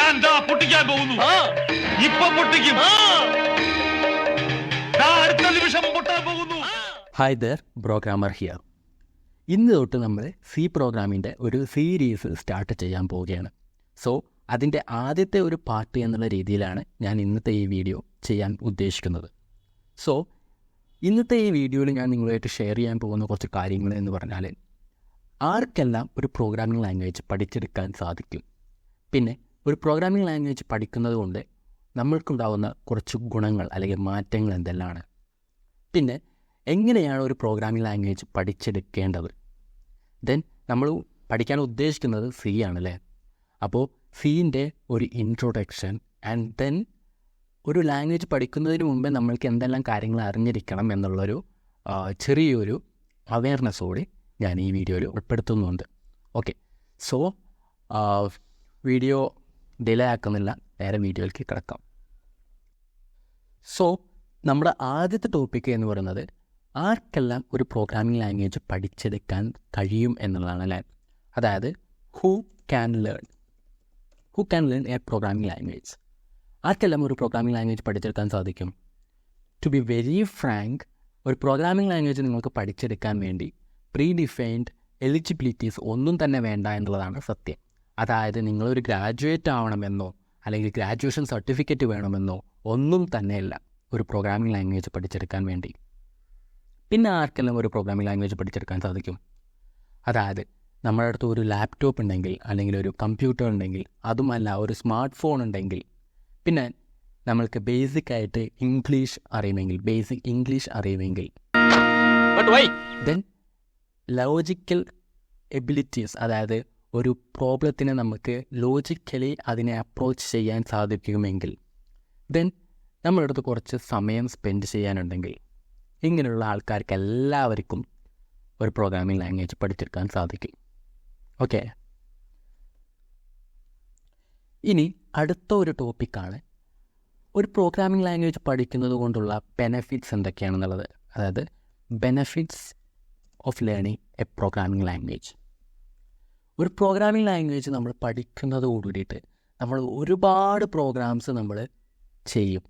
ഞാൻ ദാ പൊട്ടിക്കാൻ പോകുന്നു. ഇപ്പൊ പൊട്ടിക്കും. ദാ അടുത്ത നിമിഷം പൊട്ടാൻ പോകുന്നു. Hi there, programmer here. ഇന്ന് തൊട്ട് നമ്മൾ സി പ്രോഗ്രാമിൻ്റെ ഒരു സീരീസ് സ്റ്റാർട്ട് ചെയ്യാൻ പോവുകയാണ്. സോ അതിൻ്റെ ആദ്യത്തെ ഒരു പാർട്ട് എന്നുള്ള രീതിയിലാണ് ഞാൻ ഇന്നത്തെ ഈ വീഡിയോ ചെയ്യാൻ ഉദ്ദേശിക്കുന്നത്. സോ ഇന്നത്തെ ഈ വീഡിയോയിൽ ഞാൻ നിങ്ങളുമായിട്ട് ഷെയർ ചെയ്യാൻ പോകുന്ന കുറച്ച് കാര്യങ്ങൾ എന്ന് പറഞ്ഞാൽ, ആർക്കെല്ലാം ഒരു പ്രോഗ്രാമിംഗ് ലാംഗ്വേജ് പഠിച്ചെടുക്കാൻ സാധിക്കും, പിന്നെ ഒരു പ്രോഗ്രാമിംഗ് ലാംഗ്വേജ് പഠിക്കുന്നത് കൊണ്ട് നമ്മൾക്കുണ്ടാകുന്ന കുറച്ച് ഗുണങ്ങൾ അല്ലെങ്കിൽ മാറ്റങ്ങൾ എന്തെല്ലാമാണ്, പിന്നെ എങ്ങനെയാണ് ഒരു പ്രോഗ്രാമിംഗ് ലാംഗ്വേജ് പഠിച്ചെടുക്കേണ്ടത്. ദെൻ നമ്മൾ പഠിക്കാൻ ഉദ്ദേശിക്കുന്നത് സി ആണല്ലേ. അപ്പോൾ സീൻ്റെ ഒരു ഇൻട്രൊഡക്ഷൻ ആൻഡ് ദെൻ ഒരു ലാംഗ്വേജ് പഠിക്കുന്നതിന് മുമ്പേ നമ്മൾക്ക് എന്തെല്ലാം കാര്യങ്ങൾ അറിഞ്ഞിരിക്കണം എന്നുള്ളൊരു ചെറിയൊരു അവയർനെസ്സോടെ ഞാൻ ഈ വീഡിയോയിൽ ഉൾപ്പെടുത്തുന്നുണ്ട്. ഓക്കെ, സോ വീഡിയോ ഡിലേ ആക്കുന്നില്ല, നേരെ വീഡിയോയിലേക്ക് കിടക്കാം. സോ നമ്മുടെ ആദ്യത്തെ ടോപ്പിക്ക് എന്ന് പറയുന്നത് ആർക്കെല്ലാം ഒരു പ്രോഗ്രാമിംഗ് ലാംഗ്വേജ് പഠിച്ചെടുക്കാൻ കഴിയും എന്നുള്ളതാണ് അല്ലേ. അതായത് who can learn a programming language. ആർക്കെല്ലാം ഒരു പ്രോഗ്രാമിംഗ് ലാംഗ്വേജ് പഠിച്ചെടുക്കാൻ സാധിക്കും? ടു ബി വെരി ഫ്രാങ്ക്, ഒരു പ്രോഗ്രാമിംഗ് ലാംഗ്വേജ് നിങ്ങൾക്ക് പഠിച്ചെടുക്കാൻ വേണ്ടി പ്രീ ഡിഫൈൻഡ് എലിജിബിലിറ്റീസ് ഒന്നും തന്നെ വേണ്ട എന്നുള്ളതാണ് സത്യം. അതായത് നിങ്ങളൊരു ഗ്രാജുവേറ്റ് ആവണമെന്നോ അല്ലെങ്കിൽ ഗ്രാജുവേഷൻ സർട്ടിഫിക്കറ്റ് വേണമെന്നോ ഒന്നും തന്നെയല്ല ഒരു പ്രോഗ്രാമിംഗ് ലാംഗ്വേജ് പഠിച്ചെടുക്കാൻ വേണ്ടി. പിന്നെ ആർക്കെല്ലാം ഒരു പ്രോഗ്രാമിംഗ് ലാംഗ്വേജ് പഠിച്ചെടുക്കാൻ സാധിക്കും? അതായത് നമ്മുടെ അടുത്ത് ഒരു ലാപ്ടോപ്പ് ഉണ്ടെങ്കിൽ, അല്ലെങ്കിൽ ഒരു കമ്പ്യൂട്ടർ ഉണ്ടെങ്കിൽ, അതുമല്ല ഒരു സ്മാർട്ട് ഫോൺ ഉണ്ടെങ്കിൽ, പിന്നെ നമ്മൾക്ക് ബേസിക് ആയിട്ട് ബേസിക് ഇംഗ്ലീഷ് അറിയുമെങ്കിൽ, ദെൻ ലോജിക്കൽ എബിലിറ്റീസ്, അതായത് ഒരു പ്രോബ്ലത്തിനെ നമുക്ക് ലോജിക്കലി അതിനെ അപ്രോച്ച് ചെയ്യാൻ സാധിക്കുമെങ്കിൽ, ദെൻ നമ്മുടെ അടുത്ത് കുറച്ച് സമയം സ്പെൻഡ് ചെയ്യാനുണ്ടെങ്കിൽ, ഇങ്ങനെയുള്ള ആൾക്കാർക്ക് എല്ലാവർക്കും ഒരു പ്രോഗ്രാമിംഗ് ലാംഗ്വേജ് പഠിച്ചെടുക്കാൻ സാധിക്കും. ഓക്കെ, ഇനി അടുത്ത ഒരു ടോപ്പിക്കാണ് ഒരു പ്രോഗ്രാമിംഗ് ലാംഗ്വേജ് പഠിക്കുന്നത് കൊണ്ടുള്ള ബെനഫിറ്റ്സ് എന്തൊക്കെയാണെന്നുള്ളത്. അതായത് benefits of learning A programming language. ഒരു പ്രോഗ്രാമിംഗ് ലാംഗ്വേജ് നമ്മൾ പഠിക്കുന്നതോടുകൂടിയിട്ട് നമ്മൾ ഒരുപാട് പ്രോഗ്രാംസ് നമ്മൾ ചെയ്യും.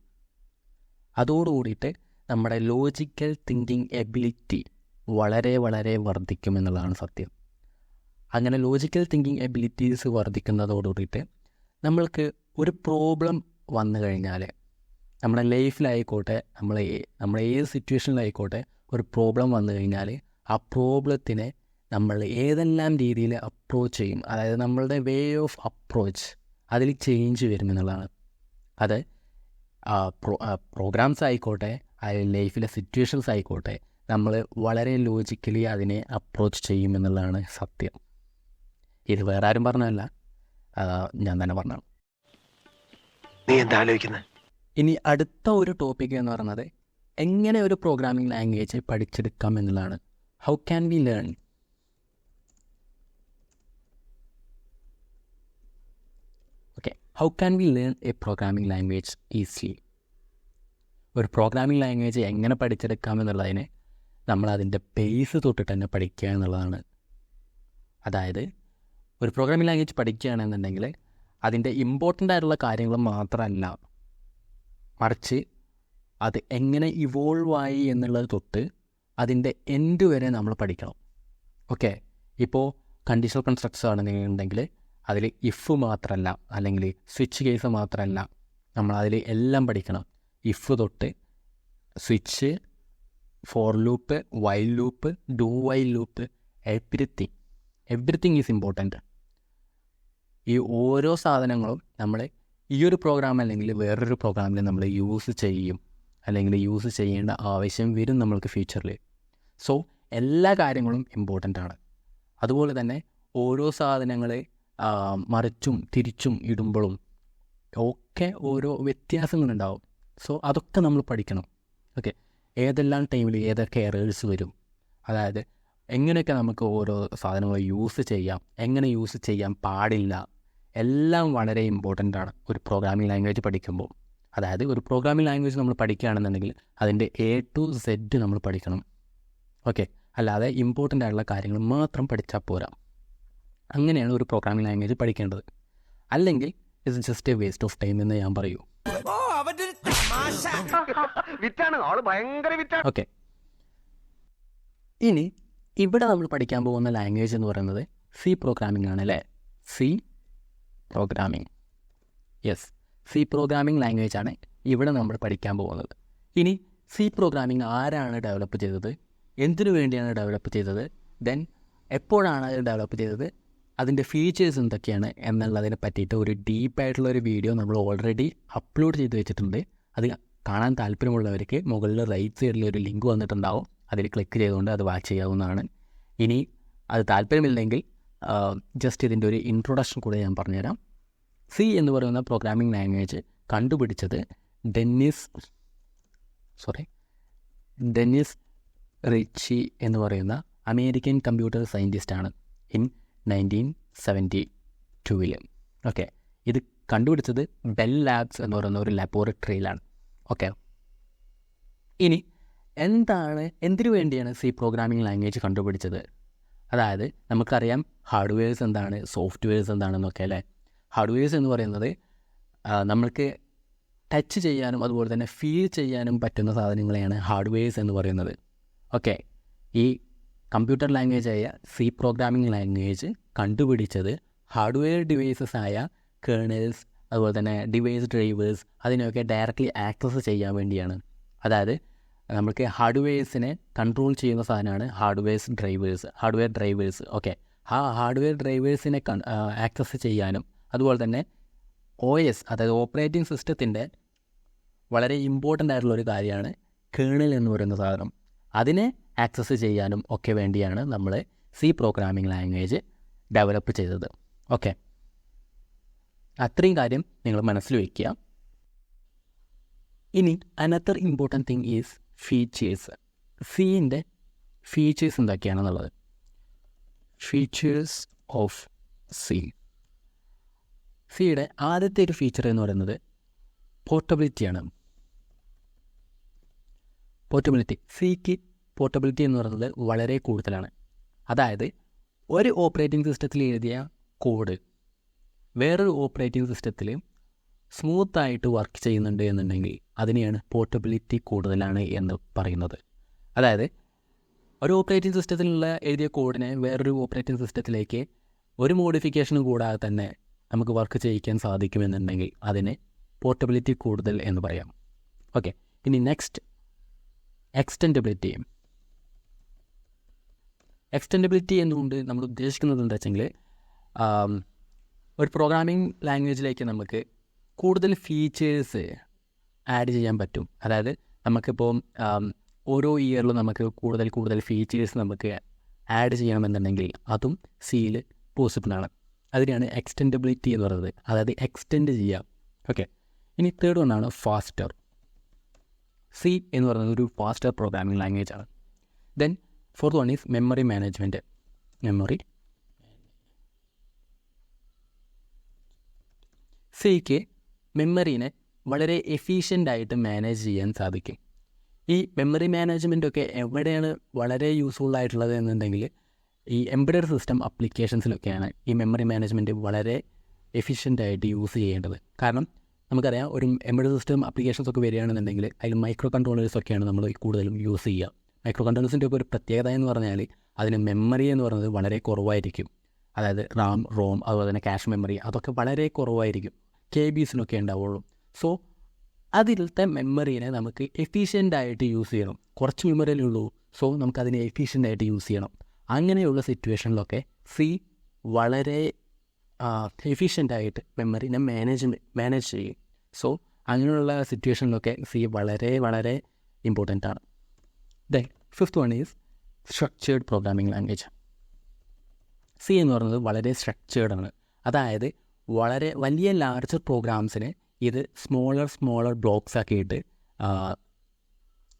അതോടുകൂടിയിട്ട് നമ്മുടെ ലോജിക്കൽ തിങ്കിങ് എബിലിറ്റി വളരെ വളരെ വർദ്ധിക്കുമെന്നുള്ളതാണ് സത്യം. അങ്ങനെ ലോജിക്കൽ തിങ്കിങ് എബിലിറ്റീസ് വർദ്ധിക്കുന്നതോടുകൂടിയിട്ട് നമ്മൾക്ക് ഒരു പ്രോബ്ലം വന്നു കഴിഞ്ഞാൽ, നമ്മുടെ ലൈഫിലായിക്കോട്ടെ, നമ്മളെ ഏത് സിറ്റുവേഷനിലായിക്കോട്ടെ, ഒരു പ്രോബ്ലം വന്നു കഴിഞ്ഞാൽ ആ പ്രോബ്ലത്തിനെ നമ്മൾ ഏതെല്ലാം രീതിയിൽ അപ്രോച്ച് ചെയ്യും, അതായത് നമ്മളുടെ വേ ഓഫ് അപ്രോച്ച് അതിൽ ചേഞ്ച് വരുമെന്നുള്ളതാണ്. അത് പ്രോഗ്രാംസ് ആയിക്കോട്ടെ, ലൈഫിലെ സിറ്റുവേഷൻസ് ആയിക്കോട്ടെ, നമ്മൾ വളരെ ലോജിക്കലി അതിനെ അപ്രോച്ച് ചെയ്യുമെന്നുള്ളതാണ് സത്യം. ഇത് വേറെ ആരും പറഞ്ഞതല്ല, ഞാൻ തന്നെ പറഞ്ഞാണ്. നീ എന്താ ആലോചിക്കുന്നത്? ഇനി അടുത്ത ഒരു ടോപ്പിക് എന്ന് പറയുന്നത് എങ്ങനെ ഒരു പ്രോഗ്രാമിംഗ് ലാംഗ്വേജ് പഠിച്ചെടുക്കാം എന്നുള്ളതാണ്. How can we learn? Okay, how can we learn a programming language easily? ഒരു പ്രോഗ്രാമിംഗ് ലാംഗ്വേജ് എങ്ങനെ പഠിച്ചെടുക്കാം എന്നുള്ളതിനെ നമ്മൾ അതിൻ്റെ ബേസ് തൊട്ടിട്ട് തന്നെ പഠിക്കുക എന്നുള്ളതാണ്. അതായത് ഒരു പ്രോഗ്രാമിംഗ് ലാംഗ്വേജ് പഠിക്കുകയാണെന്നുണ്ടെങ്കിൽ അതിൻ്റെ ഇമ്പോർട്ടൻ്റ് ആയിട്ടുള്ള കാര്യങ്ങൾ മാത്രമല്ല, മറിച്ച് അത് എങ്ങനെ ഇവോൾവ് ആയി എന്നുള്ളത് തൊട്ട് അതിൻ്റെ എൻഡ് വരെ നമ്മൾ പഠിക്കണം. ഓക്കെ, ഇപ്പോൾ കണ്ടീഷണൽ കൺസ്ട്രക്ട്സ് ആണെന്നുണ്ടെങ്കിൽ അതിൽ ഇഫ് മാത്രമല്ല, അല്ലെങ്കിൽ സ്വിച്ച് കേസ് മാത്രമല്ല, നമ്മളതിൽ എല്ലാം പഠിക്കണം. ഇഫ് തൊട്ട് switch, for loop, while loop, do while loop, everything is important. ഈ ഓരോ സാധനങ്ങളും നമ്മൾ ഈ ഒരു പ്രോഗ്രാം അല്ലെങ്കിൽ വേറൊരു പ്രോഗ്രാമിൽ നമ്മൾ യൂസ് ചെയ്യും, അല്ലെങ്കിൽ യൂസ് ചെയ്യേണ്ട ആവശ്യം വരും നമ്മൾക്ക് ഫ്യൂച്ചറിൽ. സോ എല്ലാ കാര്യങ്ങളും ഇമ്പോർട്ടൻ്റ് ആണ്. അതുപോലെ തന്നെ ഓരോ സാധനങ്ങൾ മറിച്ചും തിരിച്ചും ഇടുമ്പോഴും ഒക്കെ ഓരോ വ്യത്യാസങ്ങളുണ്ടാവും. സോ അതൊക്കെ നമ്മൾ പഠിക്കണം. ഓക്കെ, ഏതെല്ലാം ടൈമിൽ ഏതൊക്കെ എറേഴ്സ് വരും, അതായത് എങ്ങനെയൊക്കെ നമുക്ക് ഓരോ സാധനങ്ങൾ യൂസ് ചെയ്യാം, എങ്ങനെ യൂസ് ചെയ്യാൻ പാടില്ല, എല്ലാം വളരെ ഇമ്പോർട്ടൻ്റ് ആണ് ഒരു പ്രോഗ്രാമിംഗ് ലാംഗ്വേജ് പഠിക്കുമ്പോൾ. അതായത് ഒരു പ്രോഗ്രാമിംഗ് ലാംഗ്വേജ് നമ്മൾ പഠിക്കുകയാണെന്നുണ്ടെങ്കിൽ അതിൻ്റെ A to Z നമ്മൾ പഠിക്കണം. ഓക്കെ, അല്ലാതെ ഇമ്പോർട്ടൻ്റ് ആയിട്ടുള്ള കാര്യങ്ങൾ മാത്രം പഠിച്ചാൽ പോരാ. അങ്ങനെയാണ് ഒരു പ്രോഗ്രാമിംഗ് ലാംഗ്വേജ് പഠിക്കേണ്ടത്. അല്ലെങ്കിൽ it's just A waste of time എന്ന് ഞാൻ പറയൂ. ഓക്കെ, ഇനി ഇവിടെ നമ്മൾ പഠിക്കാൻ പോകുന്ന ലാംഗ്വേജ് എന്ന് പറയുന്നത് സി പ്രോഗ്രാമിംഗ് ആണ് അല്ലേ? C programming, yes, C programming language ആണ് ഇവിടെ നമ്മൾ പഠിക്കാൻ പോകുന്നത്. ഇനി സി പ്രോഗ്രാമിംഗ് ആരാണ് ഡെവലപ്പ് ചെയ്തത്, എന്തിനു വേണ്ടിയാണ് ഡെവലപ്പ് ചെയ്തത്, ദെൻ എപ്പോഴാണ് അത് ഡെവലപ്പ് ചെയ്തത്, അതിൻ്റെ ഫീച്ചേഴ്സ് എന്തൊക്കെയാണ് എന്നുള്ളതിനെ പറ്റിയിട്ട് ഒരു ഡീപ്പായിട്ടുള്ളൊരു വീഡിയോ നമ്മൾ ഓൾറെഡി അപ്ലോഡ് ചെയ്ത് വെച്ചിട്ടുണ്ട്. അത് കാണാൻ താല്പര്യമുള്ളവർക്ക് മുകളിൽ റൈറ്റ് സൈഡിൽ ഒരു ലിങ്ക് വന്നിട്ടുണ്ടാവും, അതിൽ ക്ലിക്ക് ചെയ്തുകൊണ്ട് അത് വാച്ച് ചെയ്യാവുന്നതാണ്. ഇനി അത് താല്പര്യമില്ലെങ്കിൽ ജസ്റ്റ് ഇതിൻ്റെ ഒരു ഇൻട്രൊഡക്ഷൻ കൂടെ ഞാൻ പറഞ്ഞുതരാം. സി എന്ന് പറയുന്ന പ്രോഗ്രാമിംഗ് ലാംഗ്വേജ് കണ്ടുപിടിച്ചത് ഡെന്നിസ് റിച്ചി എന്ന് പറയുന്ന അമേരിക്കൻ കമ്പ്യൂട്ടർ സയൻറ്റിസ്റ്റാണ് ഇൻ 1972. ഓക്കെ, ഇത് കണ്ടുപിടിച്ചത് ബെൽ ലാബ്സ് എന്ന് പറയുന്ന ഒരു ലബോറട്ടറിയിലാണ്. ഓക്കെ, ഇനി എന്തിനു വേണ്ടിയാണ് സി പ്രോഗ്രാമിംഗ് ലാംഗ്വേജ് കണ്ടുപിടിച്ചത്? അതായത് നമുക്കറിയാം ഹാർഡ്വെയർസ് എന്താണ്, സോഫ്റ്റ്വെയർസ് എന്താണെന്നൊക്കെ അല്ലേ. ഹാർഡ്വെയർസ് എന്ന് പറയുന്നത് നമ്മൾക്ക് ടച്ച് ചെയ്യാനും അതുപോലെ തന്നെ ഫീൽ ചെയ്യാനും പറ്റുന്ന സാധനങ്ങളെയാണ് ഹാർഡ്വെയർസ് എന്ന് പറയുന്നത്. ഓക്കെ, ഈ കമ്പ്യൂട്ടർ ലാംഗ്വേജായ സി പ്രോഗ്രാമിംഗ് ലാംഗ്വേജ് കണ്ടുപിടിച്ചത് ഹാർഡ്വെയർ ഡിവൈസസ് ആയ കേർണൽസ് അതുപോലെ തന്നെ ഡിവൈസ് ഡ്രൈവേഴ്സ് അതിനെയൊക്കെ ഡയറക്റ്റ്ലി ആക്സസ് ചെയ്യാൻ വേണ്ടിയാണ്. അതായത് നമുക്ക് ഹാർഡ്വെയർസിനെ കൺട്രോൾ ചെയ്യുന്ന സാധനമാണ് ഹാർഡ്വെയർ ഡ്രൈവേഴ്സ്. ഓക്കെ, ആ ഹാർഡ്വെയർ ഡ്രൈവേഴ്സിനെ ആക്സസ് ചെയ്യാനും അതുപോലെ തന്നെ OS അതായത് ഓപ്പറേറ്റിംഗ് സിസ്റ്റത്തിൻ്റെ വളരെ ഇമ്പോർട്ടൻ്റ് ആയിട്ടുള്ളൊരു കാര്യമാണ് കേർണൽ എന്ന് പറയുന്ന സാധനം. അതിനെ ആക്സസ് ചെയ്യാനും ഒക്കെ വേണ്ടിയാണ് നമ്മൾ സി പ്രോഗ്രാമിംഗ് ലാംഗ്വേജ് ഡെവലപ്പ് ചെയ്തത്. ഓക്കെ, അത്രയും കാര്യം നിങ്ങൾ മനസ്സിൽ വയ്ക്കുക. ഇനി another important thing is features. സീൻ്റെ ഫീച്ചേഴ്സ് എന്തൊക്കെയാണെന്നുള്ളത്. ഫീച്ചേഴ്സ് ഓഫ് സിയുടെ ആദ്യത്തെ ഒരു ഫീച്ചർ എന്ന് പറയുന്നത് പോർട്ടബിലിറ്റിയാണ്. സിക്ക് പോർട്ടബിലിറ്റി എന്ന് പറയുന്നത് വളരെ കൂടുതലാണ്. അതായത് ഒരു ഓപ്പറേറ്റിംഗ് സിസ്റ്റത്തിൽ എഴുതിയ കോഡ് വേറൊരു ഓപ്പറേറ്റിംഗ് സിസ്റ്റത്തിൽ സ്മൂത്തായിട്ട് വർക്ക് ചെയ്യുന്നുണ്ട് എന്നുണ്ടെങ്കിൽ അതിനെയാണ് പോർട്ടബിലിറ്റി കൂടുതലാണ് എന്ന് പറയുന്നത്. അതായത് ഒരു ഓപ്പറേറ്റിംഗ് സിസ്റ്റത്തിലുള്ള എഴുതിയ കോഡിനെ വേറൊരു ഓപ്പറേറ്റിംഗ് സിസ്റ്റത്തിലേക്ക് ഒരു മോഡിഫിക്കേഷനും കൂടാതെ തന്നെ നമുക്ക് വർക്ക് ചെയ്യിക്കാൻ സാധിക്കുമെന്നുണ്ടെങ്കിൽ അതിന് പോർട്ടബിലിറ്റി കൂടുതൽ എന്ന് പറയാം. ഓക്കെ, ഇനി നെക്സ്റ്റ് എക്സ്റ്റെൻഡബിലിറ്റി എന്നുകൊണ്ട് നമ്മൾ ഉദ്ദേശിക്കുന്നത് എന്താ വെച്ചെങ്കിൽ ഒരു പ്രോഗ്രാമിംഗ് ലാംഗ്വേജിലേക്ക് നമുക്ക് കൂടുതൽ ഫീച്ചേഴ്സ് ആഡ് ചെയ്യാൻ പറ്റും. അതായത് നമുക്കിപ്പോൾ ഓരോ ഇയറിലും നമുക്ക് കൂടുതൽ ഫീച്ചേഴ്സ് നമുക്ക് ആഡ് ചെയ്യണമെന്നുണ്ടെങ്കിൽ അതും സിയിൽ പോസിബിളാണ്. അതിനെയാണ് എക്സ്റ്റെൻഡബിലിറ്റി എന്ന് പറയുന്നത്, അതായത് എക്സ്റ്റെൻഡ് ചെയ്യാം. ഓക്കെ, ഇനി തേർഡ് വണ്ണാണ് ഫാസ്റ്റർ. സി എന്ന് പറയുന്നത് ഒരു ഫാസ്റ്റർ പ്രോഗ്രാമിംഗ് ലാംഗ്വേജ് ആണ്. Then fourth one is memory management. സിക്ക് മെമ്മറീനെ വളരെ എഫിഷ്യൻ്റായിട്ട് മാനേജ് ചെയ്യാൻ സാധിക്കും. ഈ മെമ്മറി മാനേജ്മെൻറ്റൊക്കെ എവിടെയാണ് വളരെ യൂസ്ഫുൾ ആയിട്ടുള്ളത് എന്നുണ്ടെങ്കിൽ ഈ എംബഡഡ് സിസ്റ്റം അപ്ലിക്കേഷൻസിലൊക്കെയാണ് ഈ മെമ്മറി മാനേജ്മെൻറ്റ് വളരെ എഫിഷ്യൻ്റായിട്ട് യൂസ് ചെയ്യേണ്ടത്. കാരണം നമുക്കറിയാം ഒരു എംബഡഡ് സിസ്റ്റം അപ്ലിക്കേഷൻസ് ഒക്കെ വരികയാണെന്നുണ്ടെങ്കിൽ അതിൽ മൈക്രോ കൺട്രോളേഴ്സൊക്കെയാണ് നമ്മൾ കൂടുതലും യൂസ് ചെയ്യുക. മൈക്രോ കൺട്രോളേഴ്സിൻ്റെ ഒക്കെ ഒരു പ്രത്യേകത എന്ന് പറഞ്ഞാൽ അതിന് മെമ്മറി എന്ന് പറയുന്നത് വളരെ കുറവായിരിക്കും. അതായത് റാം, റോം, അതുപോലെ തന്നെ ക്യാഷ് മെമ്മറി അതൊക്കെ വളരെ കുറവായിരിക്കും, KBസിനൊക്കെ ഉണ്ടാവുള്ളൂ. സോ അതിലത്തെ മെമ്മറീനെ നമുക്ക് എഫിഷ്യൻ്റായിട്ട് യൂസ് ചെയ്യണം. കുറച്ച് മെമ്മറിയല്ലേ ഉള്ളൂ, സോ നമുക്കതിനെ എഫിഷ്യൻ്റായിട്ട് യൂസ് ചെയ്യണം. അങ്ങനെയുള്ള സിറ്റുവേഷനിലൊക്കെ സി വളരെ എഫിഷ്യൻ്റായിട്ട് മെമ്മറിനെ മാനേജ് ചെയ്യും. സോ അങ്ങനെയുള്ള സിറ്റുവേഷനിലൊക്കെ സി വളരെ വളരെ ഇമ്പോർട്ടൻ്റ് ആണ്. Then fifth one is structured programming language. C എന്ന് പറയുന്നത് വളരെ സ്ട്രക്ചേർഡാണ്. അതായത് വളരെ വലിയ ലാർജർ പ്രോഗ്രാംസിന് ഇത് സ്മോളർ ബ്ലോക്സ് ആക്കിയിട്ട്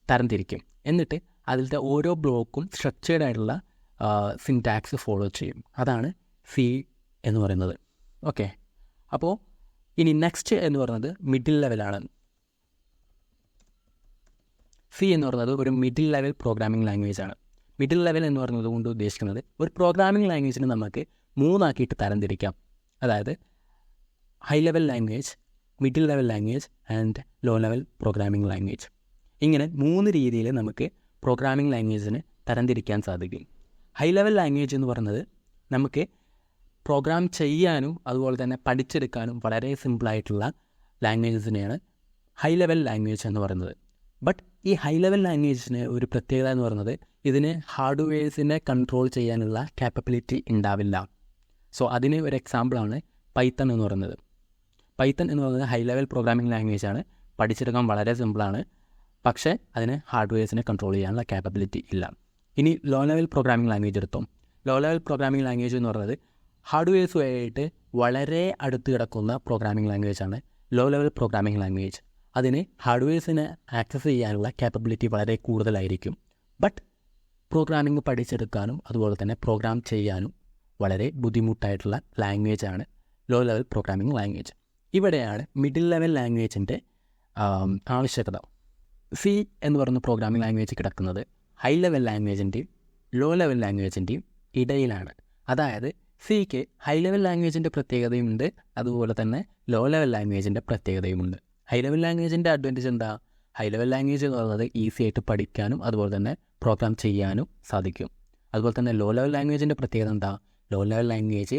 തരംതിരിക്കും. എന്നിട്ട് അതിലത്തെ ഓരോ ബ്ലോക്കും സ്ട്രക്ചേർഡ് ആയിട്ടുള്ള സിൻടാക്സ് ഫോളോ ചെയ്യും. അതാണ് സി എന്ന് പറയുന്നത്. ഓക്കെ, അപ്പോൾ ഇനി നെക്സ്റ്റ് എന്ന് പറയുന്നത് മിഡിൽ ലെവലാണ്. സി എന്ന് പറയുന്നത് ഒരു മിഡിൽ ലെവൽ പ്രോഗ്രാമിംഗ് ലാംഗ്വേജ് ആണ്. മിഡിൽ ലെവൽ എന്ന് പറയുന്നത് കൊണ്ട് ഉദ്ദേശിക്കുന്നത് ഒരു പ്രോഗ്രാമിംഗ് ലാംഗ്വേജിന് നമുക്ക് മൂന്നാക്കിയിട്ട് തരംതിരിക്കാം. അതായത് high level language, middle level language and low level programming language. ഇങ്ങനെ 3 രീതിയിൽ നമുക്ക് പ്രോഗ്രാമിംഗ് ലാംഗ്വേജിന് തരംതിരിക്കാൻ സാധിക്കും. ഹൈ ലെവൽ ലാംഗ്വേജ് എന്ന് പറയുന്നത് നമുക്ക് പ്രോഗ്രാം ചെയ്യാനും അതുപോലെ തന്നെ പഠിച്ചെടുക്കാനും വളരെ സിമ്പിളായിട്ടുള്ള ലാംഗ്വേജസിനെയാണ് ഹൈ ലെവൽ ലാംഗ്വേജ് എന്ന് പറയുന്നത്. ബട്ട് ഈ ഹൈ ലെവൽ ലാംഗ്വേജിന് ഒരു പ്രത്യേകത എന്ന് പറയുന്നത് ഇതിന് ഹാർഡ്വെയർസിനെ കൺട്രോൾ ചെയ്യാനുള്ള കാപ്പബിലിറ്റി ഉണ്ടാവില്ല. സോ അതിന് ഒരു എക്സാമ്പിളാണ് പൈത്തൺ എന്ന് പറയുന്നത്. പൈത്തൺ എന്ന് പറയുന്നത് ഹൈ ലെവൽ പ്രോഗ്രാമിംഗ് ലാംഗ്വേജാണ്, പഠിച്ചെടുക്കാൻ വളരെ സിമ്പിളാണ്, പക്ഷേ അതിന് ഹാർഡ്വെയർസിനെ കൺട്രോൾ ചെയ്യാനുള്ള കാപ്പബിലിറ്റി ഇല്ല. ഇനി ലോ ലെവൽ പ്രോഗ്രാമിംഗ് ലാംഗ്വേജ് എടുത്തോ. ലോ ലെവൽ പ്രോഗ്രാമിംഗ് ലാംഗ്വേജ് എന്ന് പറയുന്നത് ഹാർഡ്വെയർസുമായിട്ട് വളരെ അടുത്ത് കിടക്കുന്ന പ്രോഗ്രാമിംഗ് ലാംഗ്വേജാണ് ലോ ലെവൽ പ്രോഗ്രാമിംഗ് ലാംഗ്വേജ്. അതിന് ഹാർഡ്വെയർസിനെ ആക്സസ് ചെയ്യാനുള്ള കാപ്പബിലിറ്റി വളരെ കൂടുതലായിരിക്കും. ബട്ട് പ്രോഗ്രാമിംഗ് പഠിച്ചെടുക്കാനും അതുപോലെ തന്നെ പ്രോഗ്രാം ചെയ്യാനും വളരെ ബുദ്ധിമുട്ടായിട്ടുള്ള ലാംഗ്വേജാണ് ലോ ലെവൽ പ്രോഗ്രാമിംഗ് ലാംഗ്വേജ്. ഇവിടെയാണ് മിഡിൽ ലെവൽ ലാംഗ്വേജിൻ്റെ ആവശ്യകത. സി എന്ന് പറയുന്ന പ്രോഗ്രാമിംഗ് ലാംഗ്വേജ് കിടക്കുന്നത് ഹൈ ലെവൽ ലാംഗ്വേജിൻ്റെയും ലോ ലെവൽ ലാംഗ്വേജിൻ്റെയും ഇടയിലാണ്. അതായത് സിക്ക് ഹൈ ലെവൽ ലാംഗ്വേജിൻ്റെ പ്രത്യേകതയുമുണ്ട്, അതുപോലെ തന്നെ ലോ ലെവൽ ലാംഗ്വേജിൻ്റെ പ്രത്യേകതയുമുണ്ട്. ഹൈ ലെവൽ ലാംഗ്വേജിൻ്റെ അഡ്വാൻറ്റേജ് എന്താ? ഹൈ ലെവൽ ലാംഗ്വേജ് എന്ന് പറയുന്നത് ഈസി ആയിട്ട് പഠിക്കാനും അതുപോലെ തന്നെ പ്രോഗ്രാം ചെയ്യാനും സാധിക്കും. അതുപോലെ തന്നെ ലോ ലെവൽ ലാംഗ്വേജിൻ്റെ പ്രത്യേകത എന്താ? ലോ ലെവൽ ലാംഗ്വേജ്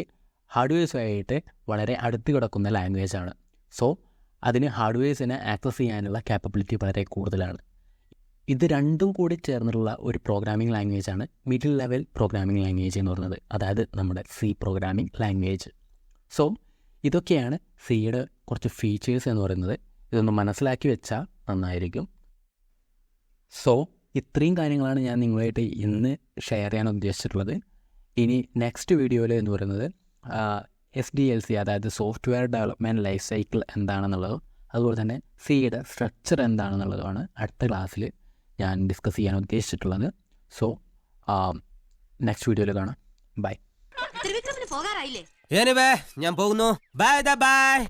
ഹാർഡ്വെയർസുമായിട്ട് വളരെ അടുത്ത് കിടക്കുന്ന ലാംഗ്വേജാണ്. സോ അതിന് ഹാർഡ്വെയർസിനെ ആക്സസ് ചെയ്യാനുള്ള കാപ്പബിലിറ്റി വളരെ കൂടുതലാണ്. ഇത് രണ്ടും കൂടി ചേർന്നിട്ടുള്ള ഒരു പ്രോഗ്രാമിംഗ് ലാംഗ്വേജാണ് മിഡിൽ ലെവൽ പ്രോഗ്രാമിംഗ് ലാംഗ്വേജ് എന്ന് പറയുന്നത്, അതായത് നമ്മുടെ സി പ്രോഗ്രാമിംഗ് ലാംഗ്വേജ്. സോ ഇതൊക്കെയാണ് സിയുടെ കുറച്ച് ഫീച്ചേഴ്സ് എന്ന് പറയുന്നത്. ഇതൊന്ന് മനസ്സിലാക്കി വെച്ചാൽ നന്നായിരിക്കും. സോ ഇത്രയും കാര്യങ്ങളാണ് ഞാൻ നിങ്ങളുമായിട്ട് ഇന്ന് ഷെയർ ചെയ്യാൻ ഉദ്ദേശിച്ചിട്ടുള്ളത്. ഇനി നെക്സ്റ്റ് വീഡിയോയിൽ എന്ന് പറയുന്നത് SDLC, അതായത് സോഫ്റ്റ്വെയർ ഡെവലപ്മെൻറ്റ് ലൈഫ് സൈക്കിൾ എന്താണെന്നുള്ളതും അതുപോലെ തന്നെ സിയുടെ സ്ട്രക്ചർ എന്താണെന്നുള്ളതുമാണ് അടുത്ത ക്ലാസ്സിൽ ഞാൻ ഡിസ്കസ് ചെയ്യാൻ ഉദ്ദേശിച്ചിട്ടുള്ളത്. സോ നെക്സ്റ്റ് വീഡിയോയിൽ കാണാം. ബൈ. ഞാൻ പോകുന്നു. ബൈ.